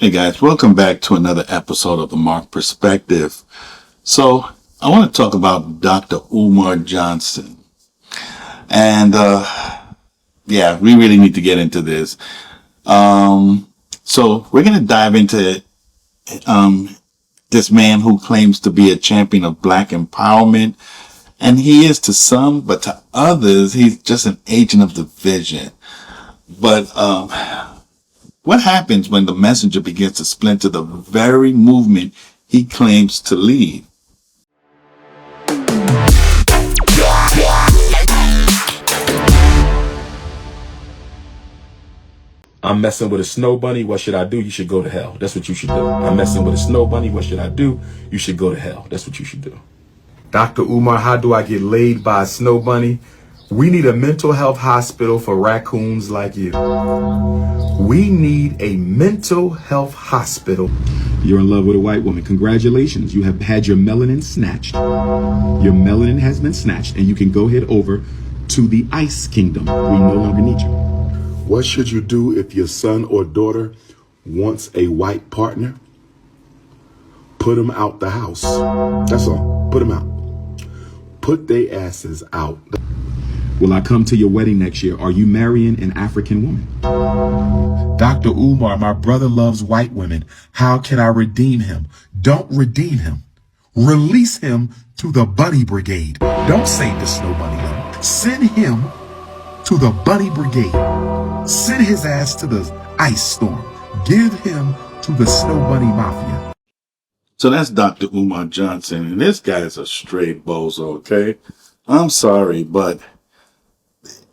Hey guys, welcome back to another episode of the Marc Perspective. So I want to talk about Dr. Umar Johnson. And we really need to get into this. So we're going to dive into this man who claims to be a champion of black empowerment. And he is to some, but to others, he's just an agent of division. But what happens when the messenger begins to splinter the very movement he claims to lead? I'm messing with a snow bunny. What should I do? You should go to hell. That's what you should do. I'm messing with a snow bunny. What should I do? You should go to hell. That's what you should do. Dr. Umar, how do I get laid by a snow bunny? We need a mental health hospital for raccoons like you. We need a mental health hospital. You're in love with a white woman. Congratulations. You have had your melanin snatched. Your melanin has been snatched, and you can go head over to the Ice Kingdom. We no longer need you. What should you do if your son or daughter wants a white partner? Put them out the house. That's all. Put them out. Put their asses out. Will I come to your wedding next year? Are you marrying an African woman? Dr. Umar, my brother loves white women. How can I redeem him? Don't redeem him. Release him to the bunny brigade. Don't save the snow bunny though. Send him to the bunny brigade. Send his ass to the ice storm. Give him to the snow bunny mafia. So that's Dr. Umar Johnson, and this guy is a straight bozo, okay? I'm sorry, but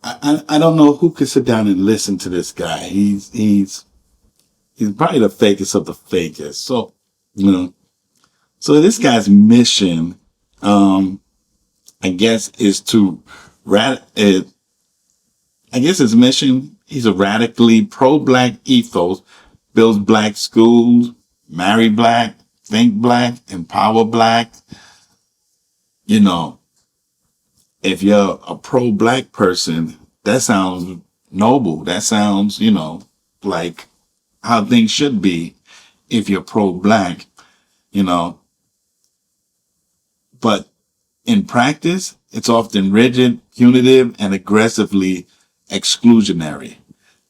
I don't know who could sit down and listen to this guy. He's probably the fakest of the fakest. So, so this guy's mission, I guess, is to I guess his mission, he's a radically pro-black ethos, builds black schools, marry black, think black, empower black. If you're a pro-black person, that sounds noble. That sounds, like how things should be if you're pro-black, But in practice, it's often rigid, punitive, and aggressively exclusionary.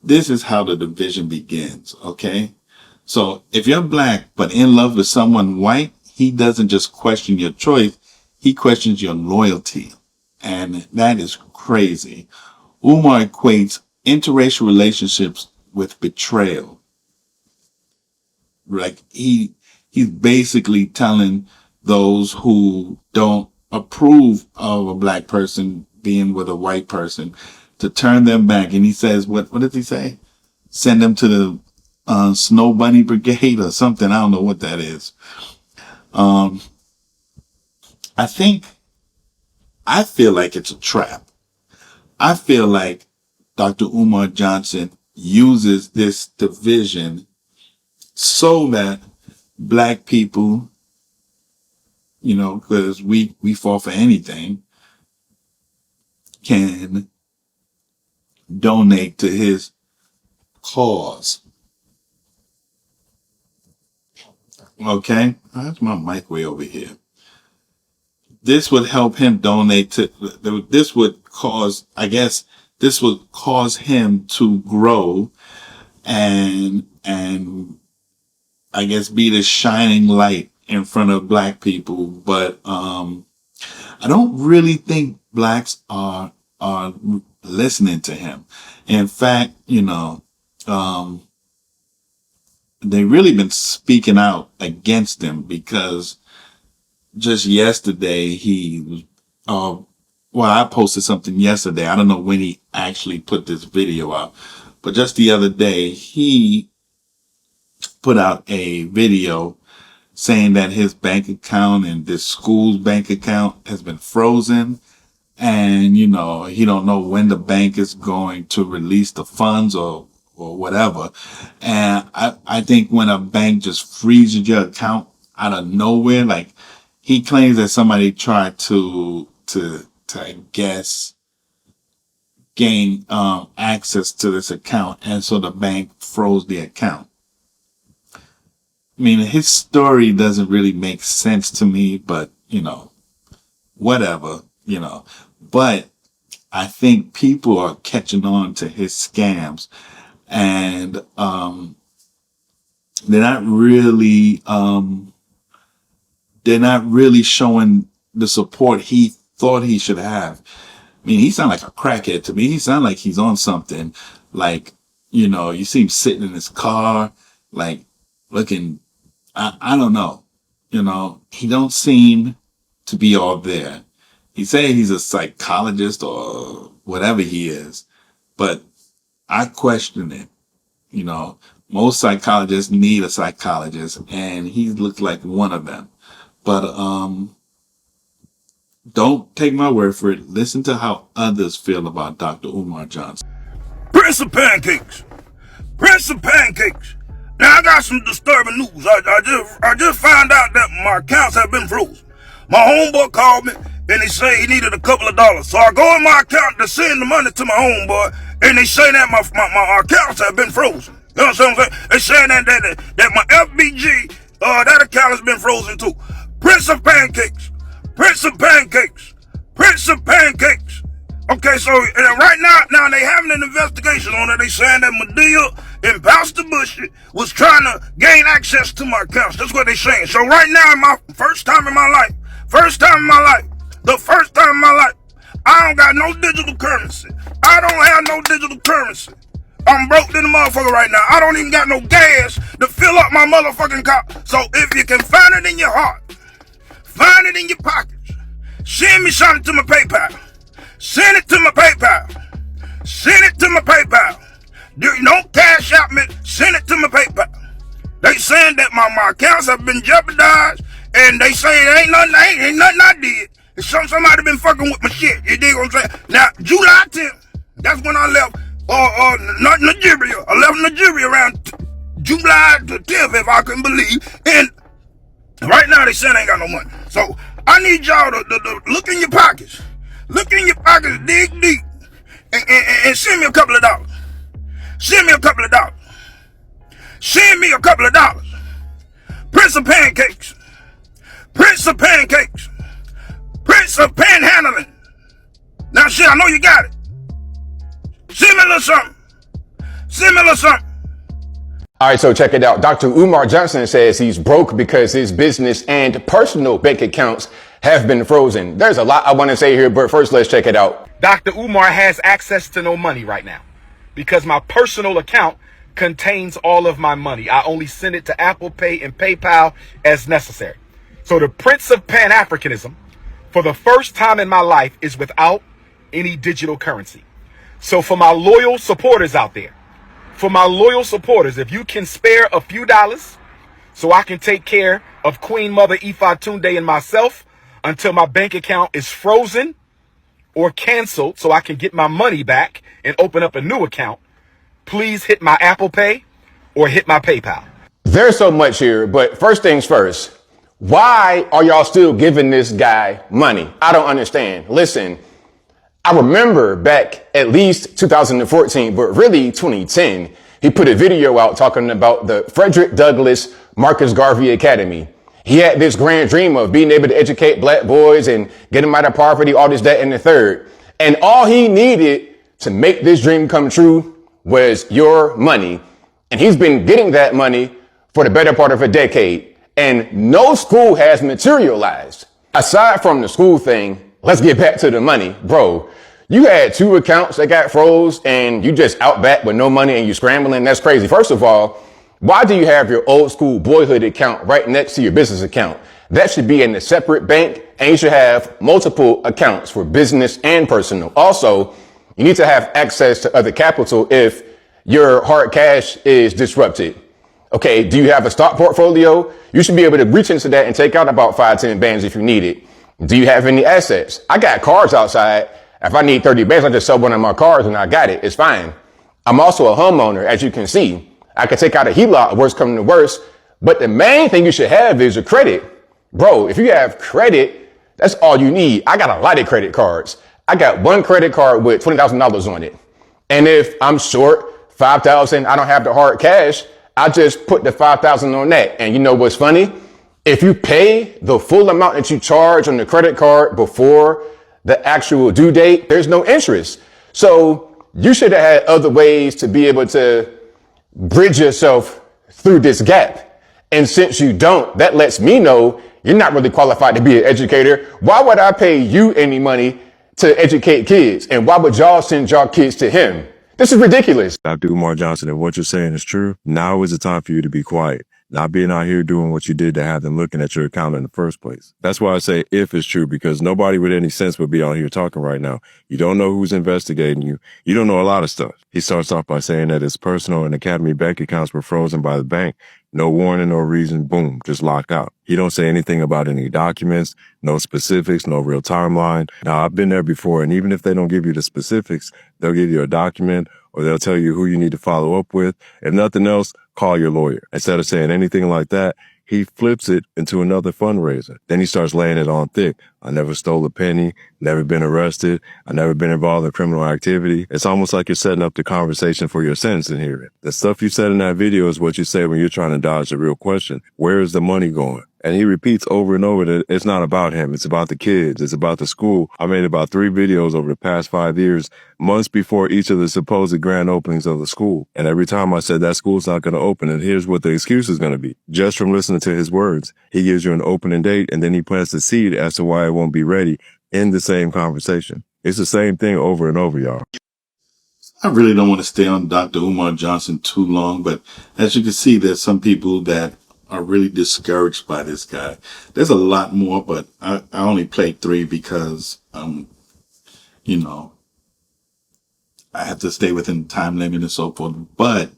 This is how the division begins, okay? So if you're black but in love with someone white, he doesn't just question your choice, he questions your loyalty. And that is crazy. Umar equates interracial relationships with betrayal. Like he's basically telling those who don't approve of a black person being with a white person to turn them back. And he says, what does he say? Send them to the Snow Bunny Brigade or something. I don't know what that is. I feel like it's a trap. I feel like Dr. Umar Johnson uses this division so that black people, because we fall for anything, can donate to his cause. Okay? That's my mic way over here. This would help him donate this would cause him to grow and I guess be the shining light in front of black people. But, I don't really think blacks are listening to him. In fact, they really been speaking out against him because just yesterday I posted something yesterday. I don't know when he actually put this video out, but just the other day he put out a video saying that his bank account and this school's bank account has been frozen. And, he don't know when the bank is going to release the funds or whatever. And I think when a bank just freezes your account out of nowhere, like he claims that somebody tried to I guess, gain access to this account. And so the bank froze the account. I mean, his story doesn't really make sense to me, but, whatever, but I think people are catching on to his scams, and, they're not really, showing the support he thought he should have. I mean, he sounded like a crackhead to me. He sounded like he's on something. Like, you see him sitting in his car, like looking, I don't know, he don't seem to be all there. He say he's a psychologist or whatever he is, but I question it. Most psychologists need a psychologist, and he looks like one of them. But, don't take my word for it. Listen to how others feel about Dr. Umar Johnson. Prince of Pancakes. Prince of Pancakes. Now I got some disturbing news. I just found out that my accounts have been frozen. My homeboy called me and he said he needed a couple of dollars. So I go in my account to send the money to my homeboy, and they say that my accounts have been frozen. You know what I'm saying? They saying that my FBG, that account has been frozen too. Prince of Pancakes. Prince of Pancakes. Prince of Pancakes. Okay, so right now they having an investigation on it. They saying that Medea and Pastor Bush was trying to gain access to my accounts. That's what they saying. So right now, in my first time in my life, I don't got no digital currency. I don't have no digital currency. I'm broke in the motherfucker right now. I don't even got no gas to fill up my motherfucking car. So if you can find it in your heart, find it in your pockets, send me something to my PayPal. Send it to my PayPal. Send it to my PayPal. Don't cash out me. Send it to my PayPal. They saying that my accounts have been jeopardized, and they say it ain't nothing I did. It's somebody been fucking with my shit. You dig what I'm saying? Now, July 10th, that's when I left not Nigeria. I left Nigeria around July the 10th, if I can believe. And right now they saying I ain't got no money. So I need y'all to look in your pockets. Look in your pockets, dig deep, and send me a couple of dollars. Send me a couple of dollars. Send me a couple of dollars. Prince of Pancakes. Prince of Pancakes. Prince of Panhandling. Now, shit, I know you got it. Send me a little something. Send me a little something. All right, so check it out. Dr. Umar Johnson says he's broke because his business and personal bank accounts have been frozen. There's a lot I want to say here, but first let's check it out. Dr. Umar has access to no money right now because my personal account contains all of my money. I only send it to Apple Pay and PayPal as necessary. So the Prince of Pan-Africanism, for the first time in my life, is without any digital currency. So for my loyal supporters out there, if you can spare a few dollars so I can take care of Queen Mother Ifa Tunde and myself until my bank account is frozen or canceled so I can get my money back and open up a new account, please hit my Apple Pay or hit my PayPal. There's so much here, but first things first, why are y'all still giving this guy money? I don't understand. Listen, I remember back at least 2014, but really 2010, he put a video out talking about the Frederick Douglass Marcus Garvey Academy. He had this grand dream of being able to educate black boys and get them out of poverty, all this, that, and the third. And all he needed to make this dream come true was your money. And he's been getting that money for the better part of a decade. And no school has materialized. Aside from the school thing, let's get back to the money. Bro, you had 2 accounts that got froze and you just out back with no money and you scrambling. That's crazy. First of all, why do you have your old school boyhood account right next to your business account? That should be in a separate bank, and you should have multiple accounts for business and personal. Also, you need to have access to other capital if your hard cash is disrupted. Okay, do you have a stock portfolio? You should be able to reach into that and take out about 5-10 bands if you need it. Do you have any assets? I got cars outside. If I need 30 bands, I just sell one of my cars and I got it. It's fine. I'm also a homeowner, as you can see. I could take out a HELOC, worst coming to worst. But the main thing you should have is your credit. Bro, if you have credit, that's all you need. I got a lot of credit cards. I got one credit card with $20,000 on it. And if I'm short $5,000, I don't have the hard cash, I just put the 5,000 on that. And you know what's funny? If you pay the full amount that you charge on the credit card before the actual due date, there's no interest. So you should have had other ways to be able to bridge yourself through this gap. And since you don't, that lets me know you're not really qualified to be an educator. Why would I pay you any money to educate kids? And why would y'all send y'all kids to him? This is ridiculous. Dr. Umar Johnson, if what you're saying is true, now is the time for you to be quiet. Not being out here doing what you did to have them looking at your account in the first place. That's why I say if it's true, because nobody with any sense would be out here talking right now. You don't know who's investigating you. You don't know a lot of stuff. He starts off by saying that his personal and academy bank accounts were frozen by the bank. No warning, no reason, boom, just locked out. He don't say anything about any documents, no specifics, no real timeline. Now, I've been there before, and even if they don't give you the specifics, they'll give you a document or they'll tell you who you need to follow up with. If nothing else, call your lawyer. Instead of saying anything like that, he flips it into another fundraiser. Then he starts laying it on thick. I never stole a penny, never been arrested, I never been involved in criminal activity. It's almost like you're setting up the conversation for your sentencing hearing. The stuff you said in that video is what you say when you're trying to dodge the real question. Where is the money going? And he repeats over and over that it's not about him. It's about the kids. It's about the school. I made about 3 videos over the past 5 years, months before each of the supposed grand openings of the school. And every time I said that school's not going to open, and here's what the excuse is going to be. Just from listening to his words, he gives you an opening date and then he plants the seed as to why it won't be ready in the same conversation. It's the same thing over and over, y'all. I really don't want to stay on Dr. Umar Johnson too long, but as you can see, there's some people that are really discouraged by this guy. There's a lot more, but I only played 3 because, you know, I have to stay within time limit and so forth. But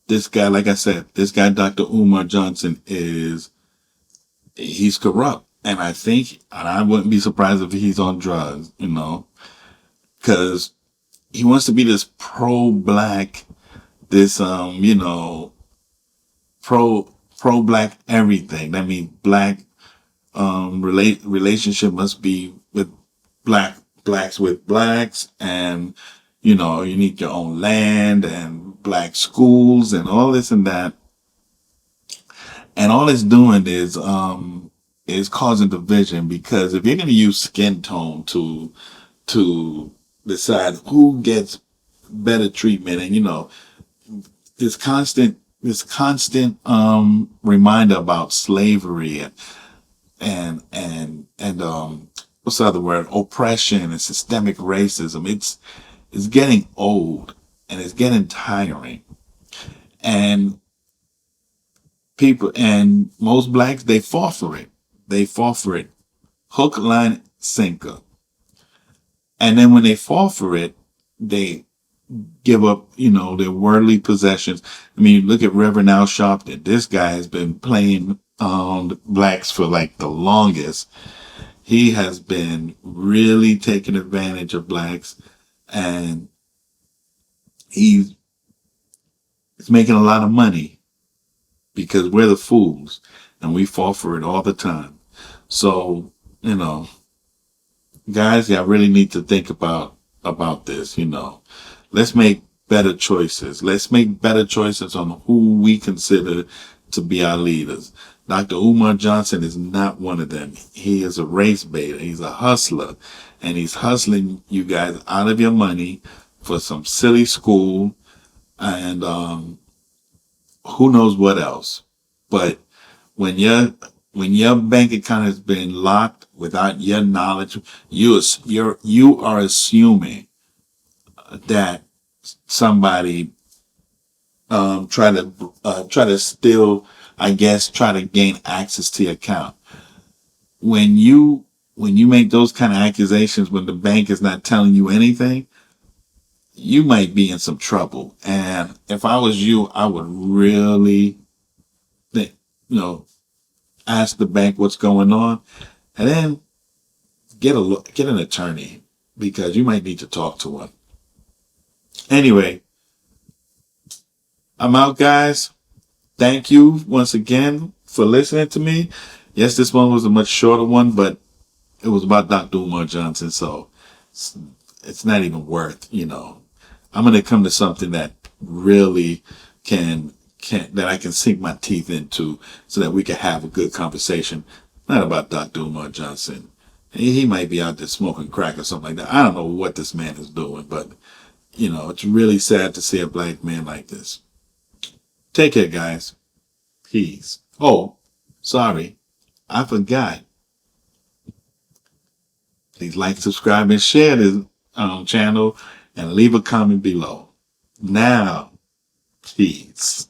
this guy, like I said, this guy, Dr. Umar Johnson, he's corrupt. And I wouldn't be surprised if he's on drugs, you know, because he wants to be this pro-black, this, you know, pro-black everything. That means black, relationship must be with blacks with blacks, and, you know, you need your own land and black schools and all this and that. And all it's doing is causing division, because if you're going to use skin tone to decide who gets better treatment, and, you know, this constant reminder about slavery and what's the other word? Oppression and systemic racism. It's getting old and it's getting tiring. And people, and most blacks, they fall for it. They fall for it. Hook, line, sinker. And then when they fall for it, they give up, you know, their worldly possessions. I mean, look at Reverend Al Sharpton. This guy has been playing blacks for like the longest. He has been really taking advantage of blacks, and he's making a lot of money because we're the fools and we fall for it all the time. So, you know, guys, I really need to think about this, you know. Let's make better choices. Let's make better choices on who we consider to be our leaders. Dr. Umar Johnson is not one of them. He is a race baiter. He's a hustler, and he's hustling you guys out of your money for some silly school and who knows what else. But when your bank account has been locked without your knowledge, you are assuming that somebody try to steal, I guess, try to gain access to your account. When you make those kind of accusations when the bank is not telling you anything, you might be in some trouble. And if I was you, I would really think, you know, ask the bank what's going on, and then get an attorney, because you might need to talk to one. Anyway, I'm out, guys. Thank you once again for listening to me. Yes, this one was a much shorter one, but it was about Dr. Umar Johnson, so it's not even worth, you know. I'm going to come to something that really that I can sink my teeth into so that we can have a good conversation. Not about Dr. Umar Johnson. He might be out there smoking crack or something like that. I don't know what this man is doing, but it's really sad to see a black man like this. Take care, guys. Peace. Oh, sorry. I forgot. Please like, subscribe, and share this channel and leave a comment below. Now, peace.